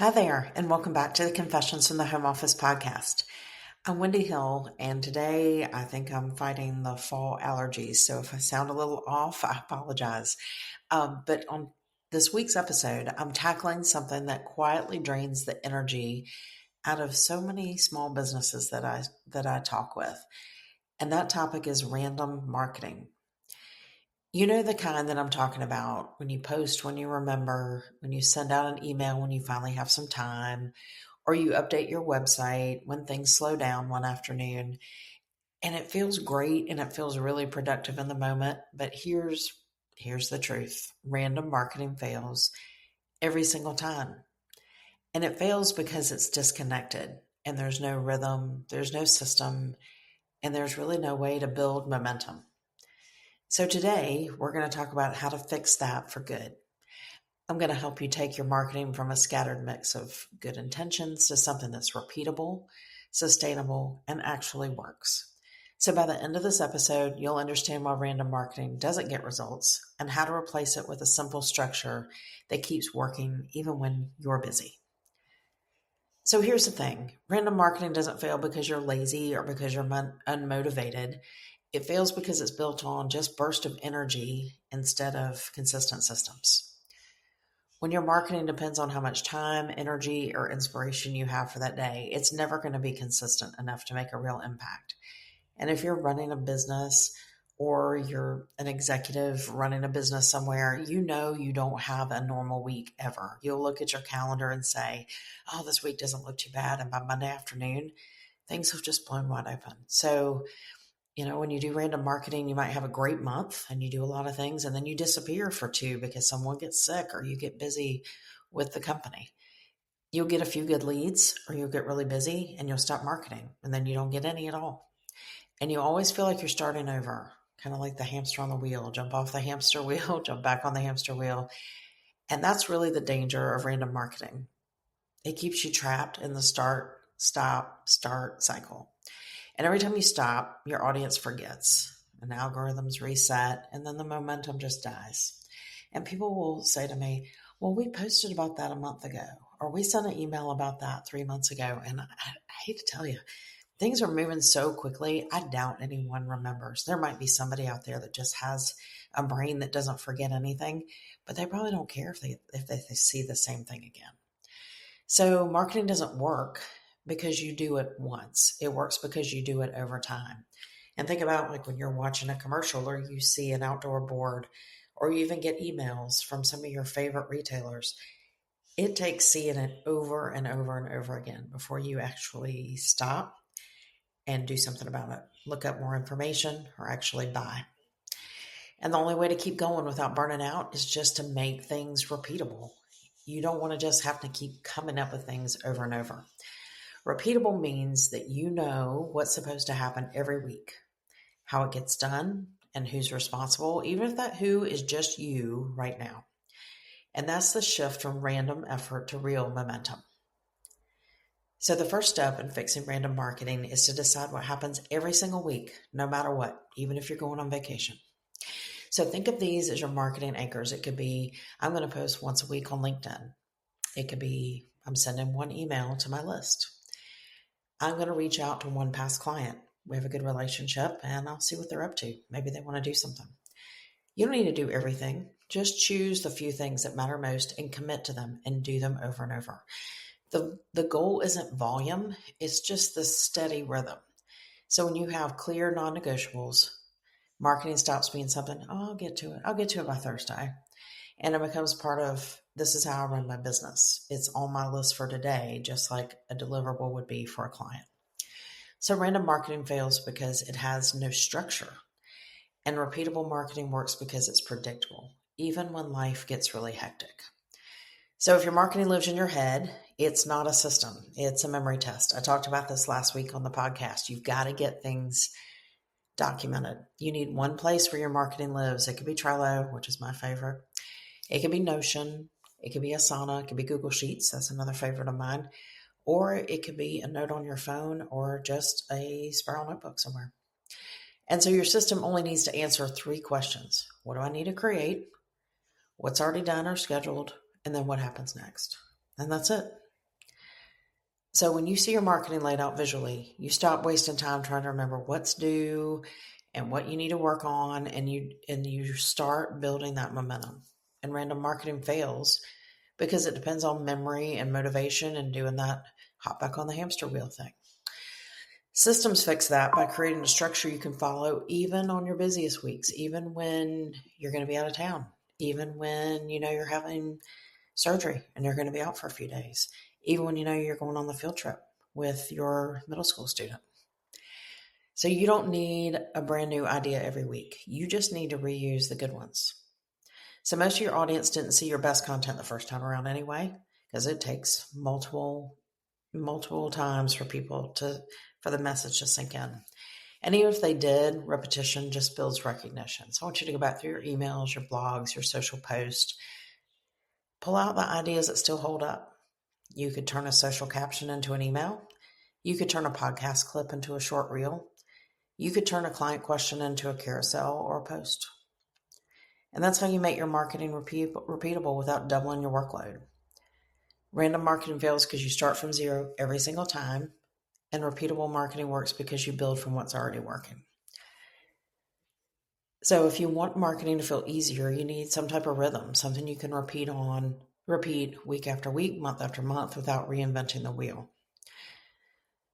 Hi there, and welcome back to the Confessions from the Home Office podcast. I'm Wendi Hill, and today I think I'm fighting the fall allergies. So if I sound a little off, I apologize. But on this week's episode, I'm tackling something that quietly drains the energy out of so many small businesses that I talk with, and that topic is random marketing. You know the kind that I'm talking about when you post, when you remember, when you send out an email, when you finally have some time, or you update your website when things slow down one afternoon. And it feels great and it feels really productive in the moment. But here's the truth. Random marketing fails every single time. And it fails because it's disconnected and there's no rhythm, there's no system, and there's really no way to build momentum. So today, we're going to talk about how to fix that for good. I'm going to help you take your marketing from a scattered mix of good intentions to something that's repeatable, sustainable, and actually works. So by the end of this episode, you'll understand why random marketing doesn't get results and how to replace it with a simple structure that keeps working even when you're busy. So here's the thing. Random marketing doesn't fail because you're lazy or because you're unmotivated. It fails because it's built on just burst of energy instead of consistent systems. When your marketing depends on how much time, energy, or inspiration you have for that day, it's never going to be consistent enough to make a real impact. And if you're running a business or you're an executive running a business somewhere, you know you don't have a normal week ever. You'll look at your calendar and say, oh, this week doesn't look too bad. And by Monday afternoon, things have just blown wide open. So when you do random marketing, you might have a great month and you do a lot of things and then you disappear for 2 because someone gets sick or you get busy with the company. You'll get a few good leads or you'll get really busy and you'll stop marketing and then you don't get any at all. And you always feel like you're starting over, kind of like the hamster on the wheel, jump off the hamster wheel, jump back on the hamster wheel. And that's really the danger of random marketing. It keeps you trapped in the start, stop, start cycle. And every time you stop, your audience forgets and algorithms reset and then the momentum just dies. And people will say to me, well, we posted about that a month ago, or we sent an email about that 3 months ago. And I hate to tell you, things are moving so quickly. I doubt anyone remembers. There might be somebody out there that just has a brain that doesn't forget anything, but they probably don't care if they see the same thing again. So marketing doesn't work because you do it once. It works because you do it over time. And think about like when you're watching a commercial or you see an outdoor board or you even get emails from some of your favorite retailers. It takes seeing it over and over and over again before you actually stop and do something about it. Look up more information or actually buy. And the only way to keep going without burning out is just to make things repeatable. You don't want to just have to keep coming up with things over and over. Repeatable means that you know what's supposed to happen every week, how it gets done, and who's responsible, even if that who is just you right now. And that's the shift from random effort to real momentum. So the first step in fixing random marketing is to decide what happens every single week, no matter what, even if you're going on vacation. So think of these as your marketing anchors. It could be, I'm going to post once a week on LinkedIn. It could be, I'm sending one email to my list. I'm going to reach out to one past client. We have a good relationship and I'll see what they're up to. Maybe they want to do something. You don't need to do everything. Just choose the few things that matter most and commit to them and do them over and over. The goal isn't volume. It's just the steady rhythm. So when you have clear non-negotiables, marketing stops being something, oh, I'll get to it by Thursday. And it becomes part of, this is how I run my business. It's on my list for today, just like a deliverable would be for a client. So random marketing fails because it has no structure. And repeatable marketing works because it's predictable, even when life gets really hectic. So if your marketing lives in your head, it's not a system. It's a memory test. I talked about this last week on the podcast. You've got to get things documented. You need one place where your marketing lives. It could be Trello, which is my favorite. It could be Notion. It could be Asana. It could be Google Sheets. That's another favorite of mine. Or it could be a note on your phone or just a spiral notebook somewhere. And so your system only needs to answer 3 questions. What do I need to create? What's already done or scheduled? And then what happens next? And that's it. So when you see your marketing laid out visually, you stop wasting time trying to remember what's due and what you need to work on, and you start building that momentum. And random marketing fails because it depends on memory and motivation and doing that hop back on the hamster wheel thing. Systems fix that by creating a structure you can follow even on your busiest weeks, even when you're going to be out of town, even when you know you're having surgery and you're going to be out for a few days, even when you know you're going on the field trip with your middle school student. So you don't need a brand new idea every week. You just need to reuse the good ones. So most of your audience didn't see your best content the first time around anyway, because it takes multiple times for the message to sink in. And even if they did, repetition just builds recognition. So I want you to go back through your emails, your blogs, your social posts, pull out the ideas that still hold up. You could turn a social caption into an email. You could turn a podcast clip into a short reel. You could turn a client question into a carousel or a post. And that's how you make your marketing repeatable without doubling your workload. Random marketing fails because you start from zero every single time, and repeatable marketing works because you build from what's already working. So if you want marketing to feel easier, you need some type of rhythm, something you can repeat week after week, month after month without reinventing the wheel.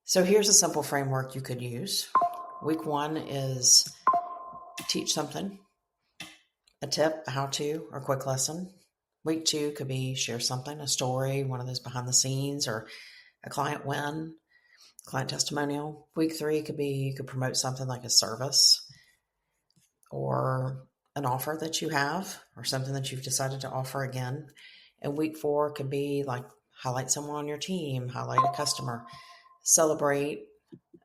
So here's a simple framework you could use. Week 1 is teach something, a tip, a how-to, or quick lesson. Week 2 could be share something, a story, one of those behind the scenes, or a client win, client testimonial. Week 3 could be you could promote something like a service or an offer that you have or something that you've decided to offer again. And week 4 could be like highlight someone on your team, highlight a customer, celebrate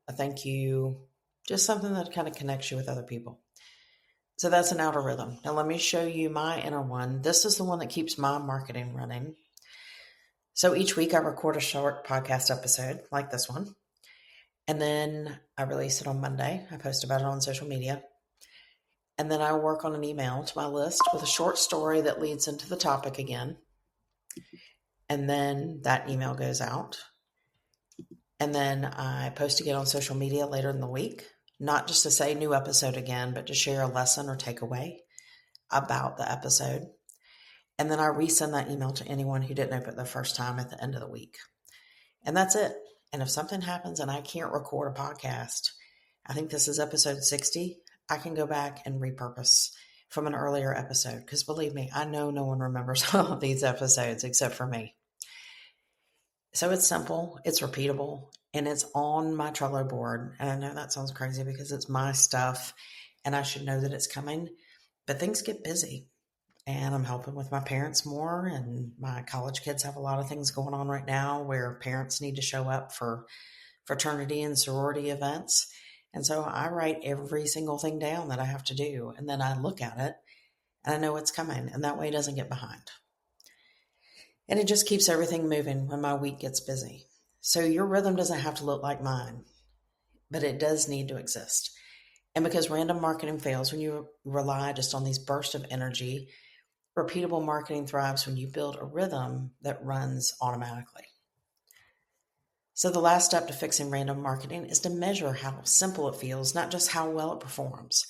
a thank you, just something that kind of connects you with other people. So that's an outer rhythm. Now let me show you my inner one. This is the one that keeps my marketing running. So each week I record a short podcast episode like this one. And then I release it on Monday. I post about it on social media. And then I work on an email to my list with a short story that leads into the topic again. And then that email goes out. And then I post again on social media later in the week, not just to say new episode again, but to share a lesson or takeaway about the episode. And then I resend that email to anyone who didn't open it the first time at the end of the week. And that's it. And if something happens and I can't record a podcast, I think this is episode 60, I can go back and repurpose from an earlier episode. Because believe me, I know no one remembers all of these episodes except for me. So it's simple, it's repeatable, and it's on my Trello board. And I know that sounds crazy because it's my stuff and I should know that it's coming, but things get busy. And I'm helping with my parents more, and my college kids have a lot of things going on right now where parents need to show up for fraternity and sorority events. And so I write every single thing down that I have to do, and then I look at it and I know it's coming, and that way it doesn't get behind. And it just keeps everything moving when my week gets busy. So your rhythm doesn't have to look like mine, but it does need to exist. And because random marketing fails when you rely just on these bursts of energy, repeatable marketing thrives when you build a rhythm that runs automatically. So the last step to fixing random marketing is to measure how simple it feels, not just how well it performs.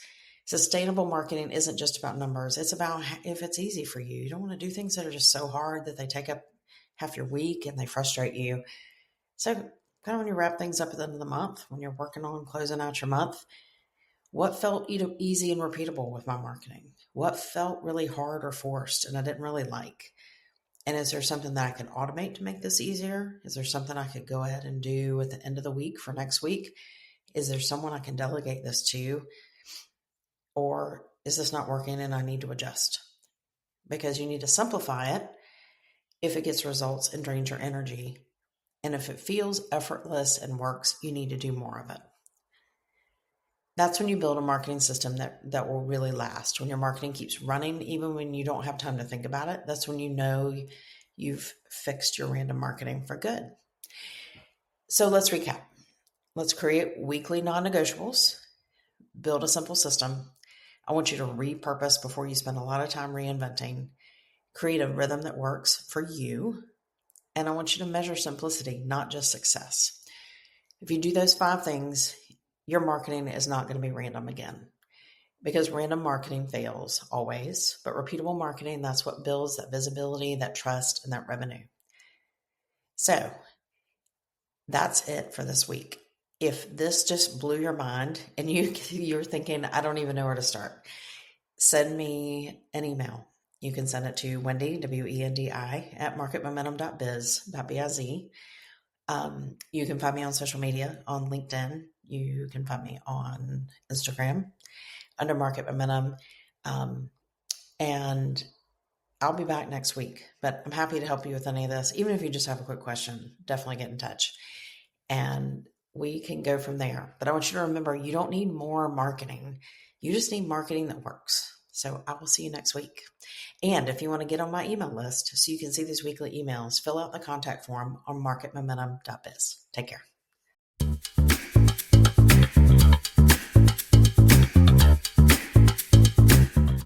Sustainable marketing isn't just about numbers. It's about if it's easy for you. You don't want to do things that are just so hard that they take up half your week and they frustrate you. So kind of when you wrap things up at the end of the month, when you're working on closing out your month, what felt easy and repeatable with my marketing? What felt really hard or forced and I didn't really like? And is there something that I can automate to make this easier? Is there something I could go ahead and do at the end of the week for next week? Is there someone I can delegate this to? Or is this not working and I need to adjust? Because you need to simplify it if it gets results and drains your energy. And if it feels effortless and works, you need to do more of it. That's when you build a marketing system that will really last. When your marketing keeps running, even when you don't have time to think about it, that's when you know you've fixed your random marketing for good. So let's recap. Let's create weekly non-negotiables, build a simple system. I want you to repurpose before you spend a lot of time reinventing. Create a rhythm that works for you. And I want you to measure simplicity, not just success. If you do those 5 things, your marketing is not going to be random again, because random marketing fails always, but repeatable marketing, that's what builds that visibility, that trust, and that revenue. So that's it for this week. If this just blew your mind and you're thinking, I don't even know where to start, send me an email. You can send it to Wendi, Wendi, at marketmomentum.biz. You can find me on social media, on LinkedIn. You can find me on Instagram under Market Momentum. And I'll be back next week, but I'm happy to help you with any of this. Even if you just have a quick question, definitely get in touch and we can go from there. But I want you to remember, you don't need more marketing. You just need marketing that works. So I will see you next week. And if you want to get on my email list so you can see these weekly emails, fill out the contact form on marketmomentum.biz. Take care.